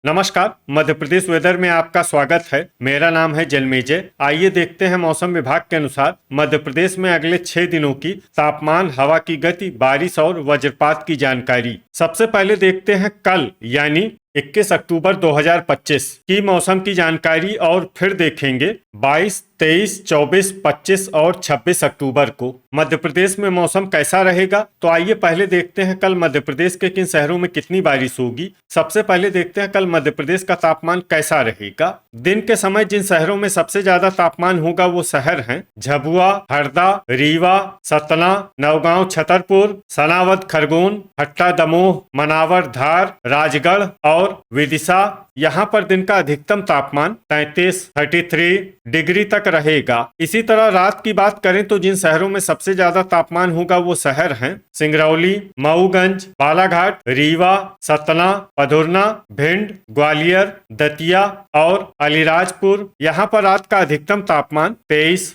नमस्कार। मध्य प्रदेश वेदर में आपका स्वागत है। मेरा नाम है जन्मेजय। आइए देखते हैं मौसम विभाग के अनुसार मध्य प्रदेश में अगले 6 दिनों की तापमान, हवा की गति, बारिश और वज्रपात की जानकारी। सबसे पहले देखते हैं कल यानी 21 अक्टूबर 2025 की मौसम की जानकारी और फिर देखेंगे 22, 23, 24, 25 और 26 अक्टूबर को मध्य प्रदेश में मौसम कैसा रहेगा। तो आइए पहले देखते हैं कल मध्य प्रदेश के किन शहरों में कितनी बारिश होगी। सबसे पहले देखते हैं कल मध्य प्रदेश का तापमान कैसा रहेगा। दिन के समय जिन शहरों में सबसे ज्यादा तापमान होगा वो शहर हैं झाबुआ, हरदा, रीवा, सतना, नौगांव, छतरपुर, सनावद, खरगोन, हट्टा, दमोह, मनावर, धार, राजगढ़ और विदिशा। यहाँ पर दिन का अधिकतम तापमान 33 डिग्री तक रहेगा। इसी तरह रात की बात करें तो जिन शहरों में सबसे ज्यादा तापमान होगा वो शहर हैं सिंगरौली, मऊगंज, बालाघाट, रीवा, सतना, पधुरना, भिंड, ग्वालियर, दतिया और अलीराजपुर। यहाँ पर रात का अधिकतम तापमान 23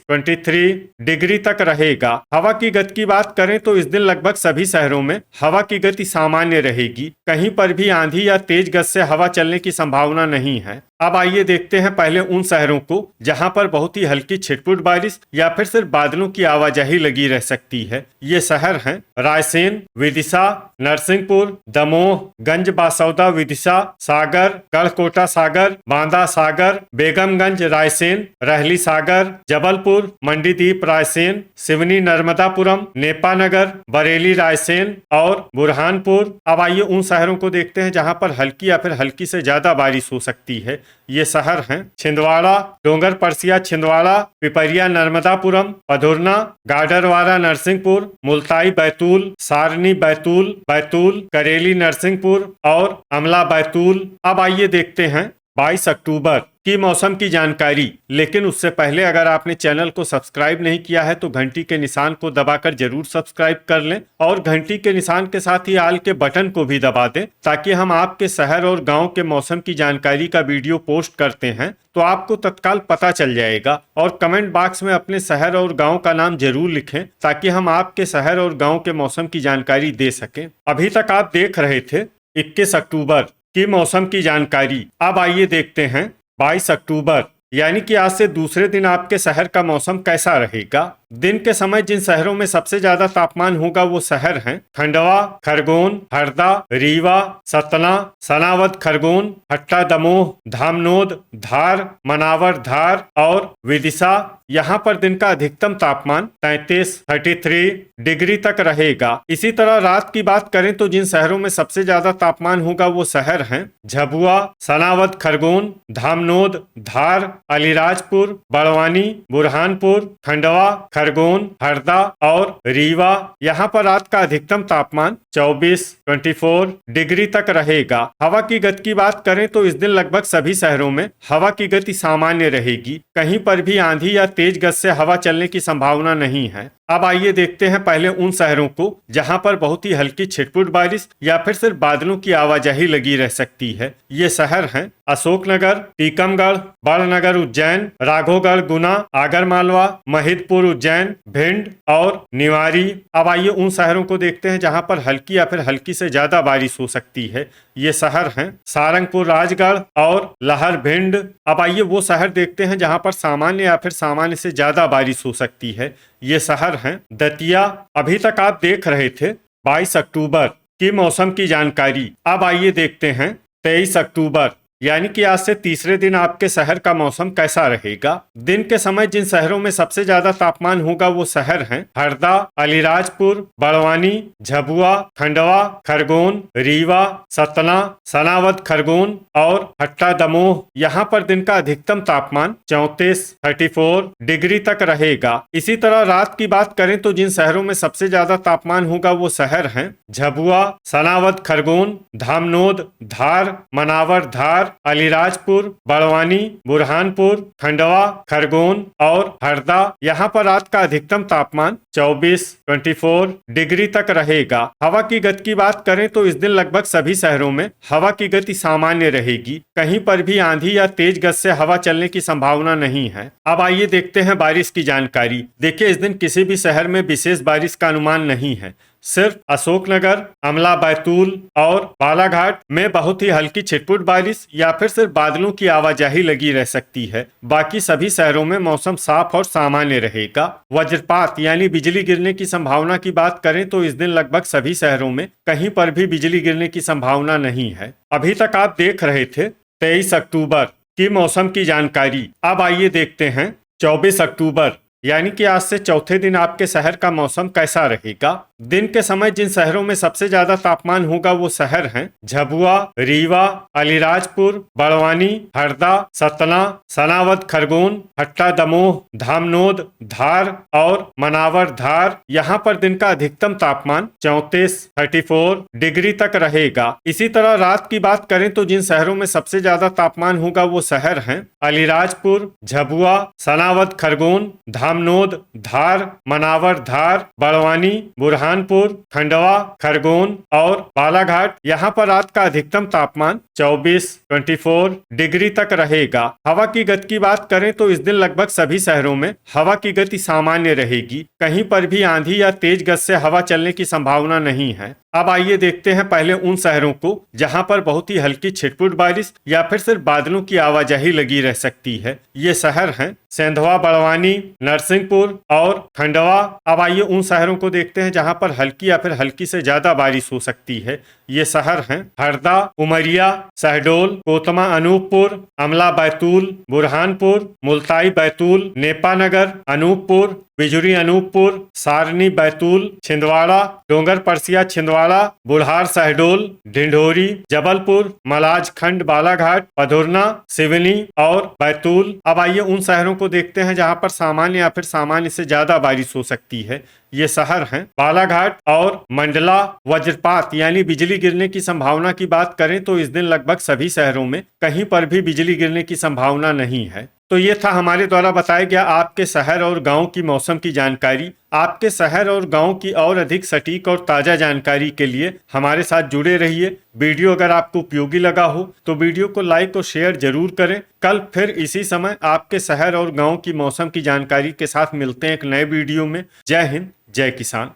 डिग्री तक रहेगा। हवा की गति की बात करें तो इस दिन लगभग सभी शहरों में हवा की गति सामान्य रहेगी। कहीं पर भी आंधी या तेज गति से हवा चलने की संभावना नहीं है। अब आइए देखते हैं पहले उन शहरों को जहां पर बहुत ही हल्की छिटपुट बारिश या फिर सिर्फ बादलों की आवाजाही लगी रह सकती है। ये शहर हैं रायसेन, विदिशा, नरसिंहपुर, दमोह, गंज बासौदा, विदिशा, सागर, गढ़कोटा सागर, बांदा सागर, बेगमगंज रायसेन, रहली सागर, जबलपुर, मंडीदीप रायसेन, सिवनी नर्मदापुरम, नेपानगर, बरेली रायसेन और बुरहानपुर। अब आइए उन शहरों को देखते हैं जहां पर हल्की या फिर हल्की से ज्यादा बारिश हो सकती है। ये शहर हैं छिंदवाड़ा, डोंगर परसिया छिंदवाड़ा, पिपरिया नर्मदापुरम, पधुरना, गाडरवारा नरसिंहपुर, मुल्ताई बैतूल, सारनी बैतूल, बैतूल, करेली नरसिंहपुर और अमला बैतूल। अब आइए देखते हैं 22 अक्टूबर की मौसम की जानकारी। लेकिन उससे पहले अगर आपने चैनल को सब्सक्राइब नहीं किया है तो घंटी के निशान को दबाकर जरूर सब्सक्राइब कर लें और घंटी के निशान के साथ ही आल के बटन को भी दबा दें ताकि हम आपके शहर और गांव के मौसम की जानकारी का वीडियो पोस्ट करते हैं तो आपको तत्काल पता चल जाएगा। और कमेंट बॉक्स में अपने शहर और गाँव का नाम जरूर लिखें ताकि हम आपके शहर और गाँव के मौसम की जानकारी दे सकें। अभी तक आप देख रहे थे 21 अक्टूबर की मौसम की जानकारी। अब आइए देखते हैं 22 अक्टूबर यानी कि आज से दूसरे दिन आपके शहर का मौसम कैसा रहेगा। दिन के समय जिन शहरों में सबसे ज्यादा तापमान होगा वो शहर हैं खंडवा, खरगोन, हरदा, रीवा, सतना, सनावद, खरगोन, हट्टा, दमोह, धामनोद, धार, मनावर, धार और विदिशा। यहाँ पर दिन का अधिकतम तापमान 33 डिग्री तक रहेगा। इसी तरह रात की बात करें तो जिन शहरों में सबसे ज्यादा तापमान होगा वो शहर हैं झाबुआ, सनावद, खरगोन, धामनोद, धार, अलीराजपुर, बड़वानी, बुरहानपुर, खंडवा, खरगोन, हरदा और रीवा। यहाँ पर रात का अधिकतम तापमान 24 डिग्री तक रहेगा। हवा की गति की बात करें तो इस दिन लगभग सभी शहरों में हवा की गति सामान्य रहेगी। कहीं पर भी आंधी या तेज गति से हवा चलने की संभावना नहीं है। अब आइए देखते हैं पहले उन शहरों को जहां पर बहुत ही हल्की छिटपुट बारिश या फिर सिर्फ बादलों की आवाजाही लगी रह सकती है। ये शहर हैं अशोकनगर, टीकमगढ़, बड़नगर उज्जैन, राघोगढ़ गुना, आगरमालवा, महिदपुर उज्जैन, भिंड और निवारी। अब आइए उन शहरों को देखते हैं जहां पर हल्की या फिर हल्की से ज्यादा बारिश हो सकती है। ये शहर हैं सारंगपुर, राजगढ़ और लहर, भिंड। अब आइए वो शहर देखते हैं जहां पर सामान्य या फिर सामान्य से ज्यादा बारिश हो सकती है। ये शहर हैं दतिया। अभी तक आप देख रहे थे 22 अक्टूबर की मौसम की जानकारी। अब आइए देखते हैं 23 अक्टूबर यानी कि आज से तीसरे दिन आपके शहर का मौसम कैसा रहेगा। दिन के समय जिन शहरों में सबसे ज्यादा तापमान होगा वो शहर हैं हरदा, अलीराजपुर, बड़वानी, झाबुआ, खंडवा, खरगोन, रीवा, सतना, सनावद, खरगोन और हट्टा, दमोह। यहाँ पर दिन का अधिकतम तापमान 34 डिग्री तक रहेगा। इसी तरह रात की बात करें तो जिन शहरों में सबसे ज्यादा तापमान होगा वो शहर हैं झाबुआ, सनावद, खरगोन, धामनोद, धार, मनावर, धार, अलीराजपुर, बड़वानी, बुरहानपुर, खंडवा, खरगोन और हरदा। यहाँ पर रात का अधिकतम तापमान 24 डिग्री तक रहेगा। हवा की गति की बात करें तो इस दिन लगभग सभी शहरों में हवा की गति सामान्य रहेगी। कहीं पर भी आंधी या तेज गति से हवा चलने की संभावना नहीं है। अब आइए देखते हैं बारिश की जानकारी। देखिए इस दिन किसी भी शहर में विशेष बारिश का अनुमान नहीं है। सिर्फ अशोकनगर, अमला, बैतूल और बालाघाट में बहुत ही हल्की छिटपुट बारिश या फिर सिर्फ बादलों की आवाजाही लगी रह सकती है। बाकी सभी शहरों में मौसम साफ और सामान्य रहेगा। वज्रपात यानी बिजली गिरने की संभावना की बात करें तो इस दिन लगभग सभी शहरों में कहीं पर भी बिजली गिरने की संभावना नहीं है। अभी तक आप देख रहे थे 23 अक्टूबर की मौसम की जानकारी। अब आइए देखते हैं 24 अक्टूबर यानी कि आज से चौथे दिन आपके शहर का मौसम कैसा रहेगा। दिन के समय जिन शहरों में सबसे ज्यादा तापमान होगा वो शहर हैं झाबुआ, रीवा, अलीराजपुर, बड़वानी, हरदा, सतना, सनावद, खरगोन, हट्टा, दमोह, धामनोद, धार और मनावर धार। यहाँ पर दिन का अधिकतम तापमान 34 डिग्री तक रहेगा। इसी तरह रात की बात करें तो जिन शहरों में सबसे ज्यादा तापमान होगा वो शहर हैं अलीराजपुर, झाबुआ, सनावद, खरगोन, धामनोद, धार, मनावर धार, बड़वानी, बुरहानपुर, खंडवा, खरगोन और बालाघाट। यहाँ पर रात का अधिकतम तापमान 24 डिग्री तक रहेगा। हवा की गति की बात करें तो इस दिन लगभग सभी शहरों में हवा की गति सामान्य रहेगी। कहीं पर भी आंधी या तेज गति से हवा चलने की संभावना नहीं है। अब आइए देखते हैं पहले उन शहरों को जहां पर बहुत ही हल्की छिटपुट बारिश या फिर सिर्फ बादलों की आवाजाही लगी रह सकती है। ये शहर हैं सेंधवा, बड़वानी, नरसिंहपुर और खंडवा। अब आइए उन शहरों को देखते हैं जहां पर हल्की या फिर हल्की से ज्यादा बारिश हो सकती है। ये शहर हैं हरदा, उमरिया, शहडोल, कोतमा, अनूपपुर, अमला, बैतूल, बुरहानपुर, मुल्ताई, बैतूल, नेपानगर, अनूपपुर, बिजुरी, अनूपपुर, सारनी, बैतूल, छिंदवाड़ा, डोंगर परसिया, छिंदवाड़ा, बुढ़ार, शहडोल, ढिंढोरी, जबलपुर, मलाजखंड, बालाघाट, पधुरना, सिवनी और बैतूल। अब आइए उन शहरों को देखते हैं जहां पर सामान्य या फिर सामान्य से ज्यादा बारिश हो सकती है। ये शहर हैं बालाघाट और मंडला। वज्रपात यानी बिजली गिरने की संभावना की बात करें तो इस दिन लगभग सभी शहरों में कहीं पर भी बिजली गिरने की संभावना नहीं है। तो ये था हमारे द्वारा बताया गया आपके शहर और गांव की मौसम की जानकारी। आपके शहर और गांव की और अधिक सटीक और ताजा जानकारी के लिए हमारे साथ जुड़े रहिए। वीडियो अगर आपको उपयोगी लगा हो तो वीडियो को लाइक और शेयर जरूर करें। कल फिर इसी समय आपके शहर और गांव की मौसम की जानकारी के साथ मिलते हैं एक नए वीडियो में। जय हिंद, जय किसान।